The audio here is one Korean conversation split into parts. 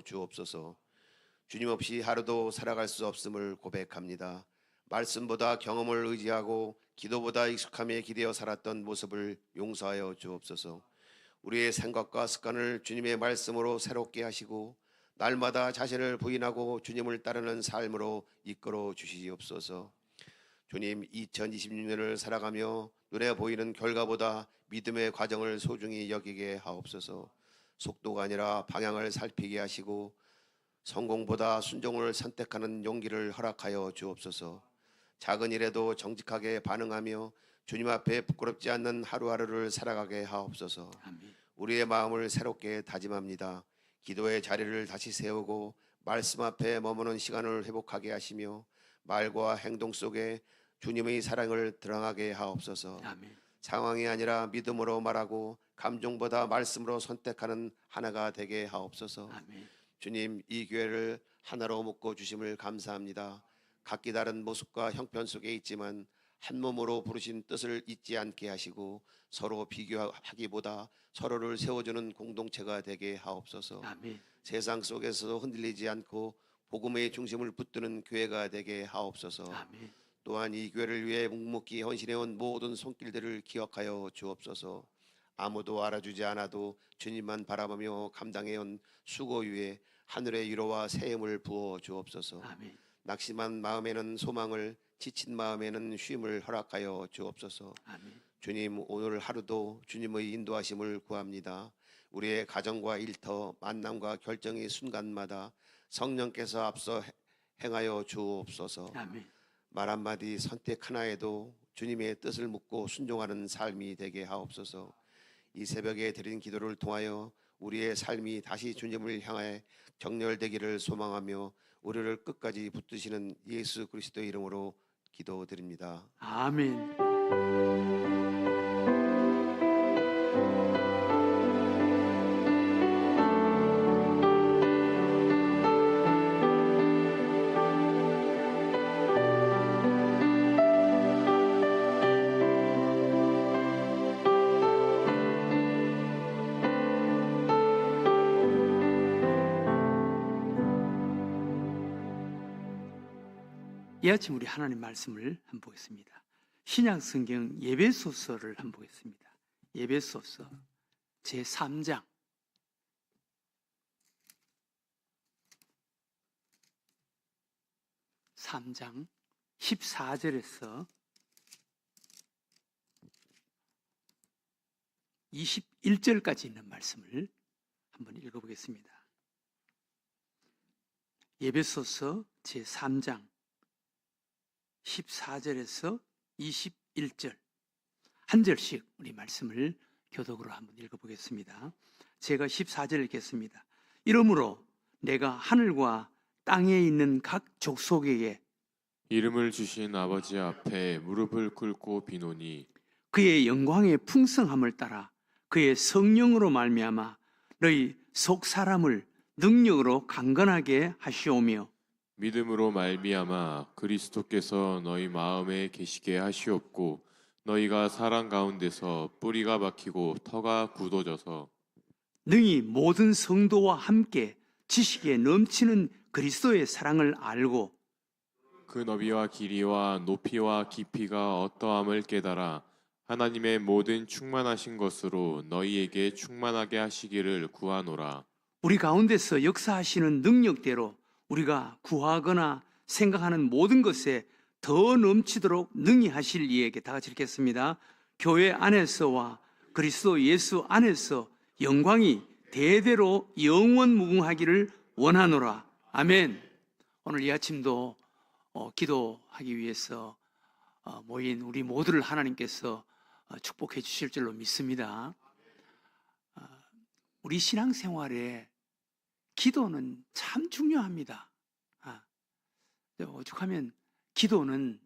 하여 주옵소서. 주님 없이 하루도 살아갈 수 없음을 고백합니다. 말씀보다 경험을 의지하고 기도보다 익숙함에 기대어 살았던 모습을 용서하여 주옵소서. 우리의 생각과 습관을 주님의 말씀으로 새롭게 하시고 날마다 자신을 부인하고 주님을 따르는 삶으로 이끌어 주시옵소서. 주님, 2026년을 살아가며 눈에 보이는 결과보다 믿음의 과정을 소중히 여기게 하옵소서. 속도가 아니라 방향을 살피게 하시고 성공보다 순종을 선택하는 용기를 허락하여 주옵소서. 작은 일에도 정직하게 반응하며 주님 앞에 부끄럽지 않는 하루하루를 살아가게 하옵소서. 아멘. 우리의 마음을 새롭게 다짐합니다. 기도의 자리를 다시 세우고 말씀 앞에 머무는 시간을 회복하게 하시며 말과 행동 속에 주님의 사랑을 드러나게 하옵소서. 아멘. 상황이 아니라 믿음으로 말하고 감정보다 말씀으로 선택하는 하나가 되게 하옵소서. 아멘. 주님, 이 교회를 하나로 묶어 주심을 감사합니다. 각기 다른 모습과 형편 속에 있지만 한 몸으로 부르신 뜻을 잊지 않게 하시고 서로 비교하기보다 서로를 세워주는 공동체가 되게 하옵소서. 아멘. 세상 속에서도 흔들리지 않고 복음의 중심을 붙드는 교회가 되게 하옵소서. 아멘. 또한 이 교회를 위해 묵묵히 헌신해온 모든 손길들을 기억하여 주옵소서. 아무도 알아주지 않아도 주님만 바라보며 감당해온 수고 위에 하늘의 위로와 새 힘을 부어 주옵소서. 아멘. 낙심한 마음에는 소망을, 지친 마음에는 쉼을 허락하여 주옵소서. 아멘. 주님, 오늘 하루도 주님의 인도하심을 구합니다. 우리의 가정과 일터, 만남과 결정의 순간마다 성령께서 앞서 행하여 주옵소서. 아멘. 말 한마디, 선택 하나에도 주님의 뜻을 묻고 순종하는 삶이 되게 하옵소서. 이 새벽에 드린 기도를 통하여 우리의 삶이 다시 주님을 향해 정렬되기를 소망하며 우리를 끝까지 붙드시는 예수 그리스도의 이름으로 기도드립니다. 아멘. 이 아침 우리 하나님 말씀을 한번 보겠습니다. 신약 성경 예배소서를 한번 보겠습니다. 예배소서 제3장 3장 14절에서 21절까지 있는 말씀을 한번 읽어보겠습니다. 예배소서 제3장 14절에서 21절 한 절씩 우리 말씀을 교독으로 한번 읽어보겠습니다. 제가 14절 읽겠습니다. 이러므로 내가 하늘과 땅에 있는 각 족속에게 이름을 주신 아버지 앞에 무릎을 꿇고 비노니 그의 영광의 풍성함을 따라 그의 성령으로 말미암아 너희 속 사람을 능력으로 강건하게 하시오며 믿음으로 말미암아 그리스도께서 너희 마음에 계시게 하시옵고 너희가 사랑 가운데서 뿌리가 박히고 터가 굳어져서 능히 모든 성도와 함께 지식에 넘치는 그리스도의 사랑을 알고 그 너비와 길이와 높이와 깊이가 어떠함을 깨달아 하나님의 모든 충만하신 것으로 너희에게 충만하게 하시기를 구하노라. 우리 가운데서 역사하시는 능력대로 우리가 구하거나 생각하는 모든 것에 더 넘치도록 능히 하실 이에게 다 같이 읽겠습니다. 교회 안에서와 그리스도 예수 안에서 영광이 대대로 영원무궁하기를 원하노라. 아멘. 오늘 이 아침도 기도하기 위해서 모인 우리 모두를 하나님께서 축복해 주실 줄로 믿습니다. 우리 신앙생활에 기도는 참 중요합니다. 오죽하면 기도는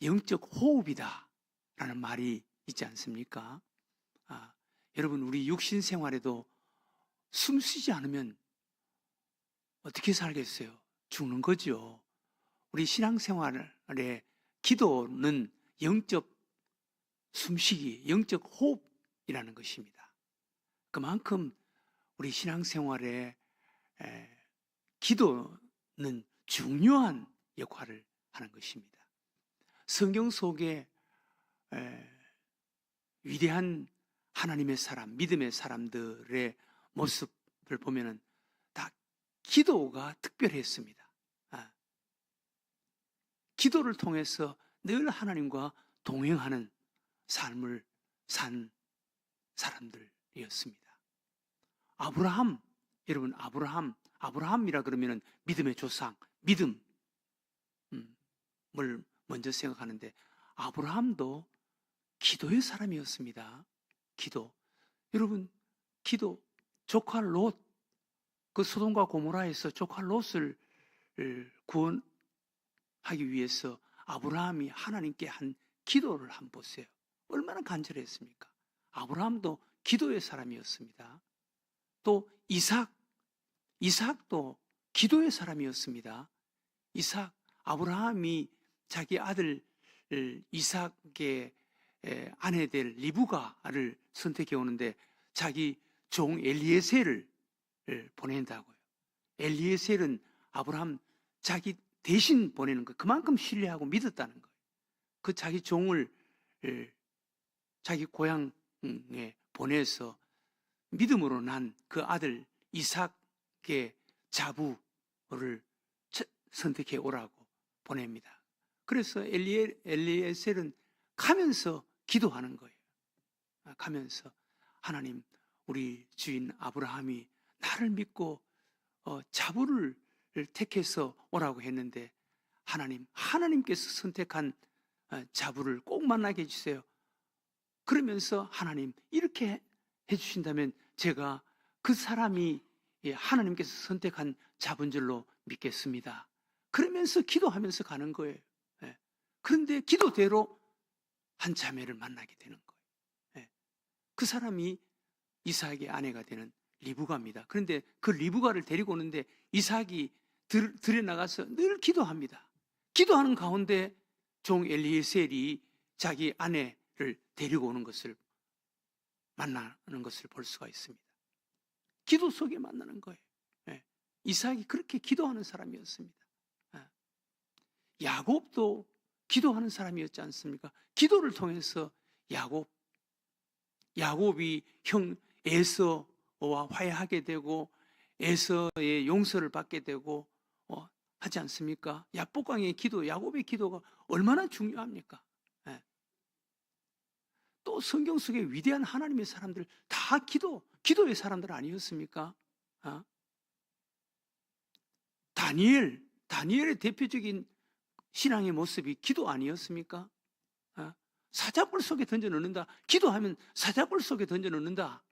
영적 호흡이다 라는 말이 있지 않습니까? 여러분, 우리 육신 생활에도 숨 쉬지 않으면 어떻게 살겠어요? 죽는 거죠. 우리 신앙생활에 기도는 영적 숨쉬기, 영적 호흡이라는 것입니다. 그만큼 우리 신앙생활에 기도는 중요한 역할을 하는 것입니다. 성경 속에 위대한 하나님의 사람, 믿음의 사람들의 모습을 보면은 다 기도가 특별했습니다. 기도를 통해서 늘 하나님과 동행하는 삶을 산 사람들이었습니다. 아브라함, 여러분 아브라함이라 그러면은 믿음의 조상, 믿음을 먼저 생각하는데 아브라함도 기도의 사람이었습니다. 기도. 여러분, 기도. 조카 롯, 그 소돔과 고모라에서 조카 롯을 구원하기 위해서 아브라함이 하나님께 한 기도를 한번 보세요. 얼마나 간절했습니까? 아브라함도 기도의 사람이었습니다. 또 이삭도 기도의 사람이었습니다. 아브라함이 자기 아들 이삭의 아내 될 리브가를 선택해 오는데 자기 종 엘리에셀을 보낸다고요. 엘리에셀은 아브라함 자기 대신 보내는 거, 그만큼 신뢰하고 믿었다는 거예요. 그 자기 종을 자기 고향에 보내서 믿음으로 난 그 아들 이삭의 자부를 선택해 오라고 보냅니다. 그래서 엘리에셀은 가면서 기도하는 거예요. 가면서 하나님, 우리 주인 아브라함이 나를 믿고 자부를 택해서 오라고 했는데 하나님께서 선택한 자부를 꼭 만나게 해주세요. 그러면서 하나님 이렇게 해주신다면 제가 그 사람이 하나님께서 선택한 자분 줄로 믿겠습니다. 그러면서 기도하면서 가는 거예요. 그런데 기도대로 한 자매를 만나게 되는 거예요. 그 사람이 이삭의 아내가 되는 리브가입니다. 그런데 그 리브가를 데리고 오는데 이삭이 들에 나가서 늘 기도합니다. 기도하는 가운데 종 엘리에셀이 자기 아내를 데리고 오는 것을 만나는 것을 볼 수가 있습니다. 기도 속에 만나는 거예요. 이삭이 그렇게 기도하는 사람이었습니다. 야곱도 기도하는 사람이었지 않습니까? 기도를 통해서 야곱이 형 에서와 화해하게 되고 에서의 용서를 받게 되고 하지 않습니까? 야복강의 기도, 야곱의 기도가 얼마나 중요합니까? 또 성경 속에 위대한 하나님의 사람들 다 기도의 사람들 아니었습니까? 다니엘의 대표적인 신앙의 모습이 기도 아니었습니까? 사자굴 속에 던져 넣는다. 기도하면 사자굴 속에 던져 넣는다.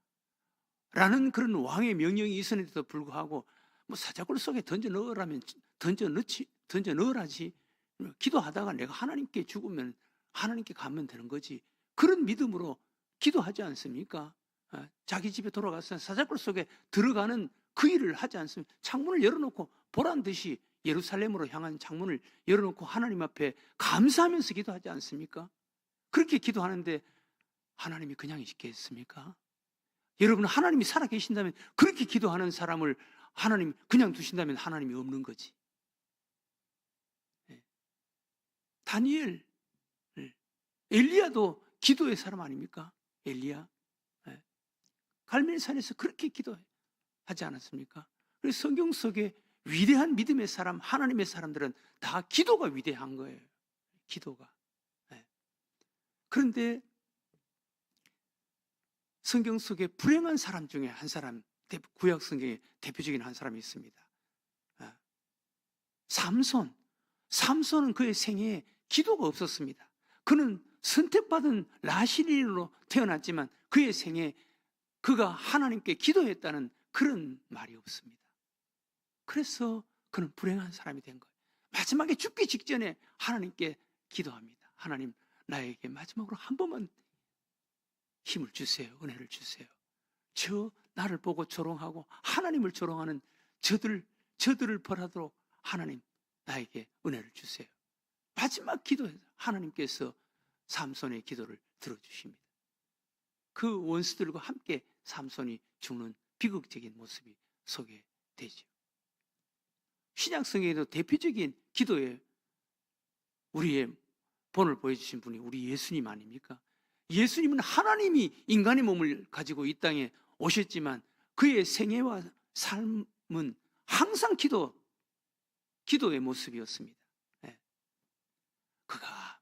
라는 그런 왕의 명령이 있었는데도 불구하고 뭐 사자굴 속에 던져 넣으라면 던져 넣으라지. 기도하다가 내가 하나님께 죽으면 하나님께 가면 되는 거지. 그런 믿음으로 기도하지 않습니까? 자기 집에 돌아가서 사자굴 속에 들어가는 그 일을 하지 않습니까? 창문을 열어놓고 보란 듯이 예루살렘으로 향한 창문을 열어놓고 하나님 앞에 감사하면서 기도하지 않습니까? 그렇게 기도하는데 하나님이 그냥 있겠습니까? 여러분, 하나님이 살아계신다면 그렇게 기도하는 사람을 하나님 그냥 두신다면 하나님이 없는 거지. 다니엘, 엘리야도 기도의 사람 아닙니까? 엘리야. 갈멜산에서 그렇게 기도하지 않았습니까? 그래서 성경 속에 위대한 믿음의 사람, 하나님의 사람들은 다 기도가 위대한 거예요. 기도가. 그런데 성경 속에 불행한 사람 중에 한 사람, 구약 성경에 대표적인 한 사람이 있습니다. 삼손은 그의 생애에 기도가 없었습니다. 그는 선택받은 라신인으로 태어났지만 그의 생애에 그가 하나님께 기도했다는 그런 말이 없습니다. 그래서 그는 불행한 사람이 된 거예요. 마지막에 죽기 직전에 하나님께 기도합니다. 하나님, 나에게 마지막으로 한 번만 힘을 주세요. 은혜를 주세요. 나를 보고 조롱하고 하나님을 조롱하는 저들을 벌하도록 하나님, 나에게 은혜를 주세요. 마지막 기도에서 하나님께서 삼손의 기도를 들어주십니다. 그 원수들과 함께 삼손이 죽는 비극적인 모습이 소개되죠. 신약성에도 대표적인 기도에 우리의 본을 보여주신 분이 우리 예수님 아닙니까? 예수님은 하나님이 인간의 몸을 가지고 이 땅에 오셨지만 그의 생애와 삶은 항상 기도의 모습이었습니다. 예. 그가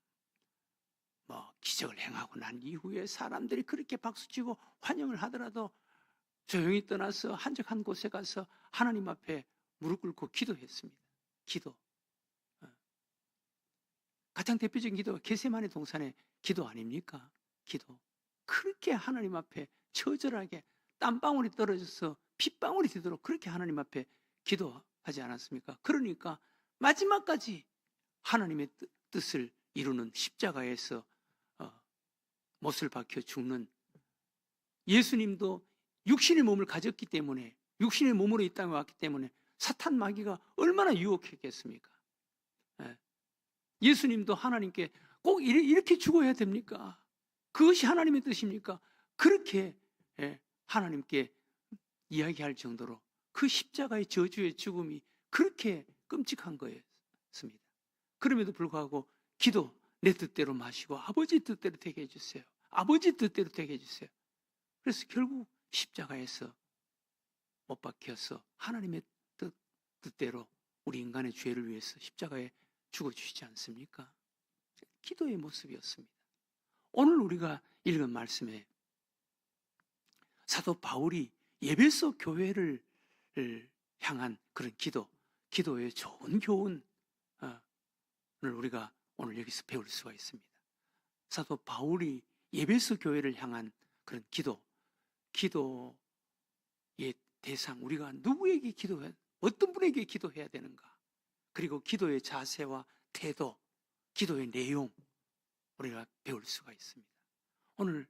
기적을 행하고 난 이후에 사람들이 그렇게 박수치고 환영을 하더라도 조용히 떠나서 한적한 곳에 가서 하나님 앞에 무릎 꿇고 기도했습니다. 기도. 가장 대표적인 기도가 겟세마네 동산의 기도 아닙니까? 기도. 그렇게 하나님 앞에 처절하게 땀방울이 떨어져서 핏방울이 되도록 그렇게 하나님 앞에 기도하지 않았습니까? 그러니까 마지막까지 하나님의 뜻을 이루는 십자가에서 못을 박혀 죽는 예수님도 육신의 몸을 가졌기 때문에 육신의 몸으로 이 땅에 왔기 때문에 사탄 마귀가 얼마나 유혹했겠습니까? 예수님도 하나님께 꼭 이렇게 죽어야 됩니까? 그것이 하나님의 뜻입니까? 그렇게 하나님께 이야기할 정도로 그 십자가의 저주의 죽음이 그렇게 끔찍한 거였습니다. 그럼에도 불구하고 기도 내 뜻대로 마시고 아버지 뜻대로 되게 해주세요. 아버지 뜻대로 되게 해주세요. 그래서 결국 십자가에서 못 박혀서 하나님의 뜻대로 우리 인간의 죄를 위해서 십자가에 죽어주시지 않습니까? 기도의 모습이었습니다. 오늘 우리가 읽은 말씀에 사도 바울이 에베소 교회를 향한 그런 기도의 좋은 교훈을 우리가 오늘 여기서 배울 수가 있습니다. 사도 바울이 에베소 교회를 향한 그런 기도의 대상, 우리가 누구에게 기도해야, 어떤 분에게 기도해야 되는가, 그리고 기도의 자세와 태도, 기도의 내용 우리가 배울 수가 있습니다. 오늘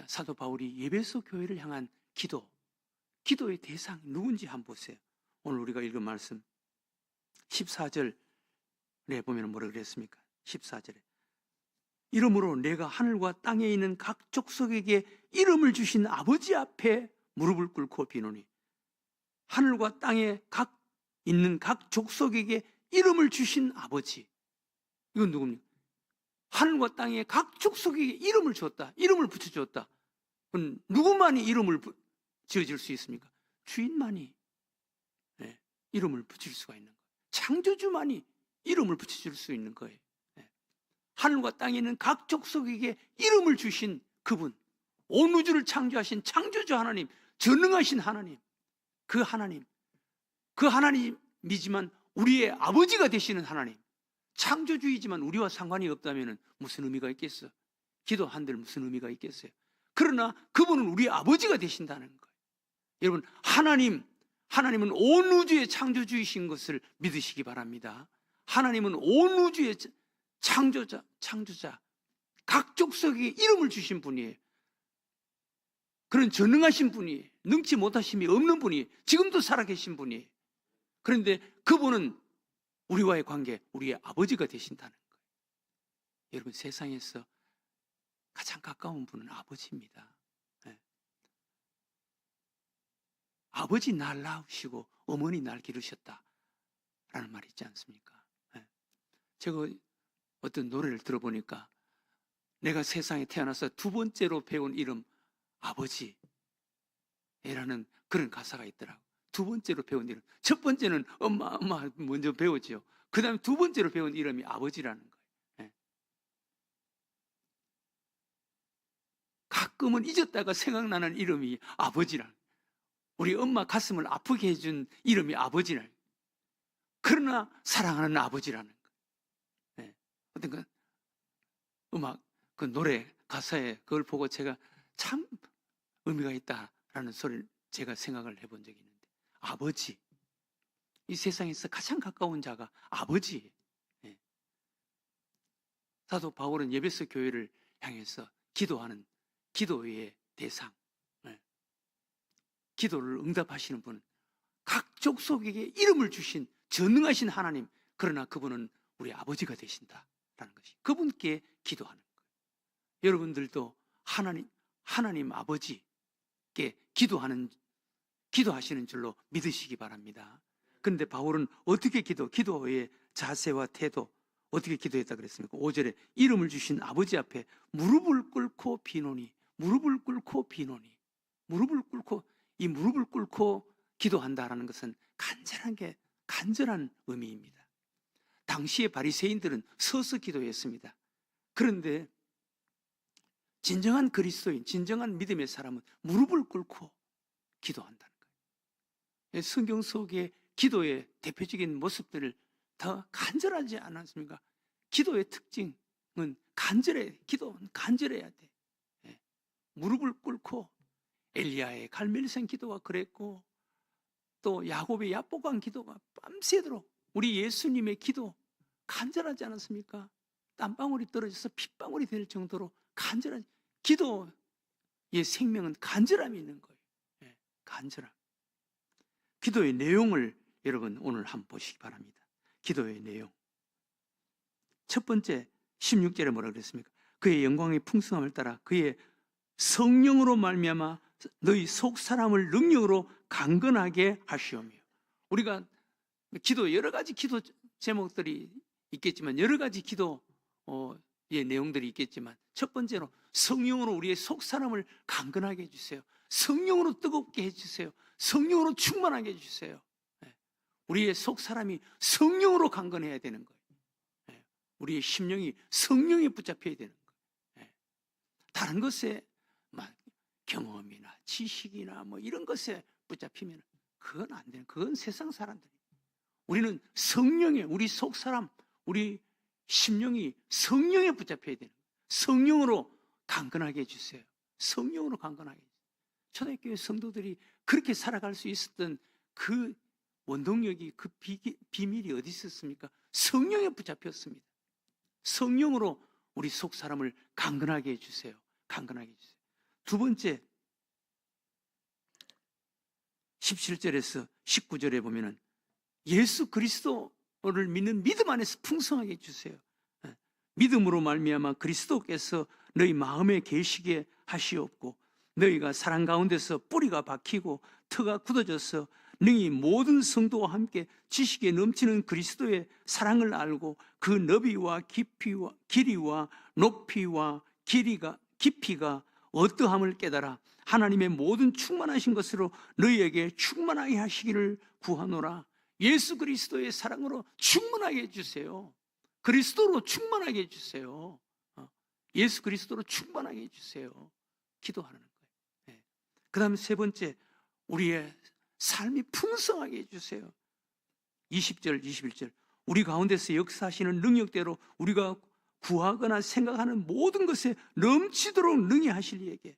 사도 바울이 에베소 교회를 향한 기도의 대상 누군지 한번 보세요. 오늘 우리가 읽은 말씀 14절에 보면 뭐라 그랬습니까? 14절에 이러므로 내가 하늘과 땅에 있는 각 족속에게 이름을 주신 아버지 앞에 무릎을 꿇고 비노니, 하늘과 땅에 있는 각 족속에게 이름을 주신 아버지, 이건 누굽니까? 하늘과 땅에 각 족속에게 이름을 줬다, 이름을 붙여줬다. 그건 누구만이 이름을 지어줄 수 있습니까? 주인만이 이름을 붙일 수가 있는 거예요. 창조주만이 이름을 붙여줄 수 있는 거예요. 하늘과 땅에 있는 각 족속에게 이름을 주신 그분, 온 우주를 창조하신 창조주 하나님, 전능하신 하나님, 그 하나님이지만 우리의 아버지가 되시는 하나님, 창조주이지만 우리와 상관이 없다면 무슨 의미가 있겠어요? 기도 한들 무슨 의미가 있겠어요? 그러나 그분은 우리의 아버지가 되신다는 거예요. 여러분, 하나님은 온 우주의 창조주이신 것을 믿으시기 바랍니다. 하나님은 온 우주의 창조자, 각 족속에게 이름을 주신 분이에요. 그런 전능하신 분이에요. 능치 못하심이 없는 분이에요. 지금도 살아계신 분이에요. 그런데 그분은 우리와의 관계, 우리의 아버지가 되신다는 거예요. 여러분, 세상에서 가장 가까운 분은 아버지입니다. 아버지 날 낳으시고 어머니 날 기르셨다라는 말이 있지 않습니까? 제가 어떤 노래를 들어보니까 내가 세상에 태어나서 두 번째로 배운 이름 아버지라는 그런 가사가 있더라고요. 두 번째로 배운 이름. 첫 번째는 엄마 먼저 배웠죠. 그 다음에 두 번째로 배운 이름이 아버지라는 거예요. 가끔은 잊었다가 생각나는 이름이 아버지라는 거예요. 우리 엄마 가슴을 아프게 해준 이름이 아버지라는 거예요. 그러나 사랑하는 아버지라는 거예요. 어떤 그 음악, 그 노래 가사에 그걸 보고 제가 참 의미가 있다라는 소리를 제가 생각을 해본 적이 있는데, 아버지, 이 세상에서 가장 가까운 자가 아버지예요. 사도 바울은 에베소 교회를 향해서 기도하는 기도의 대상, 기도를 응답하시는 분, 각 족속에게 이름을 주신 전능하신 하나님, 그러나 그분은 우리 아버지가 되신다라는 것이, 그분께 기도하는 거예요. 여러분들도 하나님 아버지께 기도하시는 줄로 믿으시기 바랍니다. 그런데 바울은 어떻게 기도의 자세와 태도 어떻게 기도했다 그랬습니까? 5절에 이름을 주신 아버지 앞에 무릎을 꿇고 비노니, 무릎을 꿇고 비노니, 무릎을 꿇고, 이 무릎을 꿇고 기도한다라는 것은 간절한 의미입니다. 당시의 바리새인들은 서서 기도했습니다. 그런데 진정한 그리스도인, 진정한 믿음의 사람은 무릎을 꿇고 기도한다는 거예요. 성경 속의 기도의 대표적인 모습들을 더 간절하지 않았습니까? 기도의 특징은 기도는 간절해야 돼. 예. 무릎을 꿇고 엘리야의 갈멜산 기도가 그랬고, 또 야곱의 야복강 기도가 밤새도록, 우리 예수님의 기도 간절하지 않았습니까? 땀방울이 떨어져서 핏방울이 될 정도로 간절한 기도의 생명은 간절함이 있는 거예요. 예, 간절함. 기도의 내용을 여러분 오늘 한번 보시기 바랍니다. 기도의 내용. 첫 번째 16절에 뭐라 그랬습니까? 그의 영광의 풍성함을 따라 그의 성령으로 말미암아 너희 속 사람을 능력으로 강건하게 하시오며. 우리가 기도 여러 가지 기도 제목들이 있겠지만, 여러 가지 기도의 내용들이 있겠지만, 첫 번째로 성령으로 우리의 속 사람을 강건하게 해주세요. 성령으로 뜨겁게 해주세요. 성령으로 충만하게 해주세요. 우리의 속 사람이 성령으로 강건해야 되는 거예요. 우리의 심령이 성령에 붙잡혀야 되는 거예요. 다른 것에 경험이나 지식이나 이런 것에 붙잡히면 그건 안 돼요. 그건 세상 사람들이. 우리는 성령에, 우리 속 사람, 우리 심령이 성령에 붙잡혀야 되는 거예요. 성령으로 강건하게 해주세요. 성령으로 강건하게 해주세요. 초대교회 성도들이 그렇게 살아갈 수 있었던 그 원동력이, 그 비밀이 어디 있었습니까? 성령에 붙잡혔습니다. 성령으로 우리 속 사람을 강건하게 해주세요. 강건하게 해주세요. 두 번째, 17절에서 19절에 보면은 예수 그리스도를 믿는 믿음 안에서 풍성하게 해주세요. 믿음으로 말미암아 그리스도께서 너희 마음에 계시게 하시옵고, 너희가 사랑 가운데서 뿌리가 박히고 터가 굳어져서 능히 모든 성도와 함께 지식에 넘치는 그리스도의 사랑을 알고 그 너비와 길이와 높이와 깊이가 어떠함을 깨달아 하나님의 모든 충만하신 것으로 너희에게 충만하게 하시기를 구하노라. 예수 그리스도의 사랑으로 충만하게 해주세요. 그리스도로 충만하게 해주세요. 예수 그리스도로 충만하게 해주세요. 기도하는 거예요. 그 다음에 세 번째, 우리의 삶이 풍성하게 해주세요. 20절, 21절. 우리 가운데서 역사하시는 능력대로 우리가 구하거나 생각하는 모든 것에 넘치도록 능히 하실 이에게,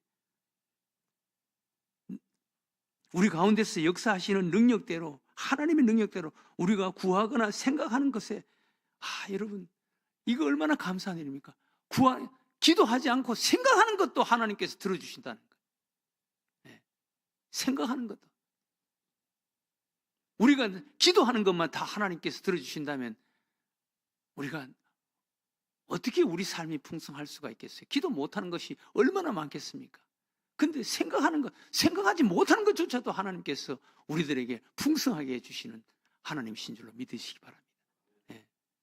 우리 가운데서 역사하시는 능력대로, 하나님의 능력대로 우리가 구하거나 생각하는 것에, 여러분 이거 얼마나 감사한 일입니까? 기도하지 않고 생각하는 것도 하나님께서 들어주신다는 거예요. 생각하는 것도, 우리가 기도하는 것만 다 하나님께서 들어주신다면 우리가 어떻게 우리 삶이 풍성할 수가 있겠어요? 기도 못하는 것이 얼마나 많겠습니까? 근데 생각하지 못하는 것조차도 하나님께서 우리들에게 풍성하게 해주시는 하나님이신 줄로 믿으시기 바랍니다.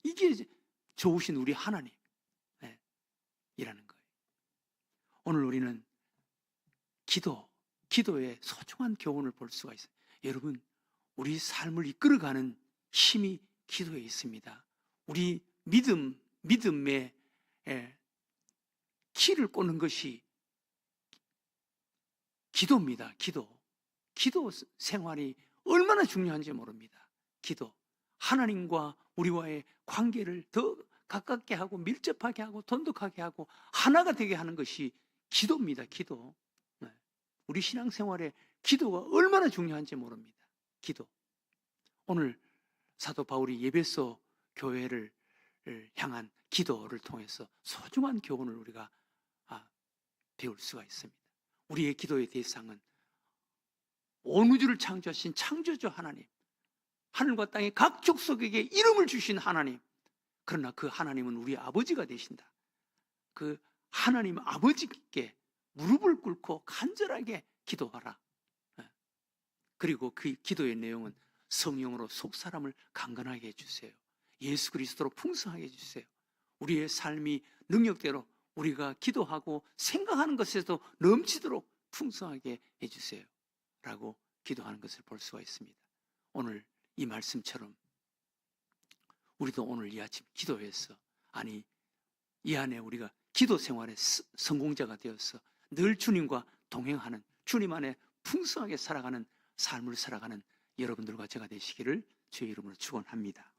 이게 좋으신 우리 하나님 이라는 거예요. 오늘 우리는 기도의 소중한 교훈을 볼 수가 있어요. 여러분, 우리 삶을 이끌어가는 힘이 기도에 있습니다. 우리 믿음의 키를 꽂는 것이 기도입니다. 기도 생활이 얼마나 중요한지 모릅니다. 기도, 하나님과 우리와의 관계를 더 가깝게 하고 밀접하게 하고 돈독하게 하고 하나가 되게 하는 것이 기도입니다. 기도. 우리 신앙생활에 기도가 얼마나 중요한지 모릅니다. 기도. 오늘 사도 바울이 에베소 교회를 향한 기도를 통해서 소중한 교훈을 우리가 배울 수가 있습니다. 우리의 기도의 대상은 온 우주를 창조하신 창조주 하나님, 하늘과 땅의 각 족속에게 이름을 주신 하나님, 그러나 그 하나님은 우리 아버지가 되신다. 그 하나님 아버지께 무릎을 꿇고 간절하게 기도하라. 그리고 그 기도의 내용은 성령으로 속 사람을 강건하게 해주세요. 예수 그리스도로 풍성하게 해주세요. 우리의 삶이 능력대로 우리가 기도하고 생각하는 것에도 넘치도록 풍성하게 해주세요 라고 기도하는 것을 볼 수가 있습니다. 오늘 이 말씀처럼 우리도 오늘 이 아침 기도해서, 아니 이 안에 우리가 기도 생활의 성공자가 되어서 늘 주님과 동행하는, 주님 안에 풍성하게 살아가는 삶을 살아가는 여러분들과 제가 되시기를 주의 이름으로 축원합니다.